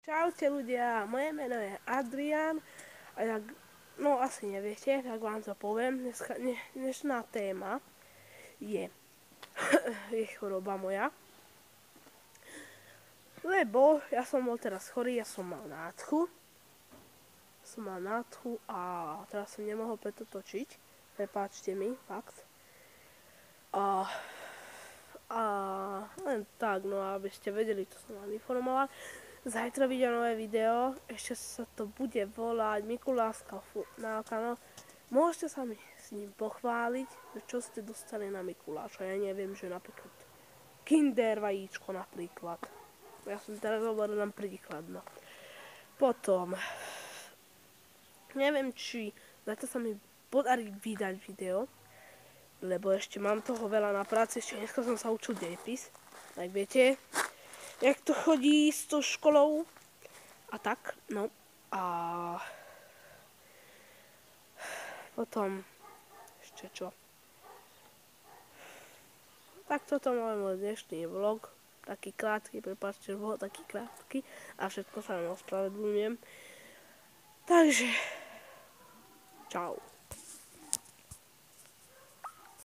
Čaute ľudia, moje meno je Adrián a no asi neviete, tak vám to poviem. Dnešná téma je, je choroba moja. Lebo ja som bol teraz chorý, ja som mal nádchu. A teraz som nemohol preto točiť. Prepáčte mi, fakt. A len tak, no aby ste vedeli, čo som vám informoval. Zajtra vyjde nové video, ešte sa to bude volať Mikulášska finálka, no môžete sa mi s ním pochváliť, že čo ste dostali na Mikuláša. Ja neviem, že napríklad Kinder vajíčko napríklad. Ja som teraz hovoril len príklad, no. Potom, neviem, či zajtra sa mi podarí vydať video, lebo ešte mám toho veľa na práci, ešte dneska som sa učil dejepis, tak viete, jak to chodí s tou školou a tak, no a potom ešte čo. Tak toto máme môj dnešný vlog, taký krátky, prepáčte, že bol taký krátky a všetko sa vám ospravedlňujem. Takže, čau.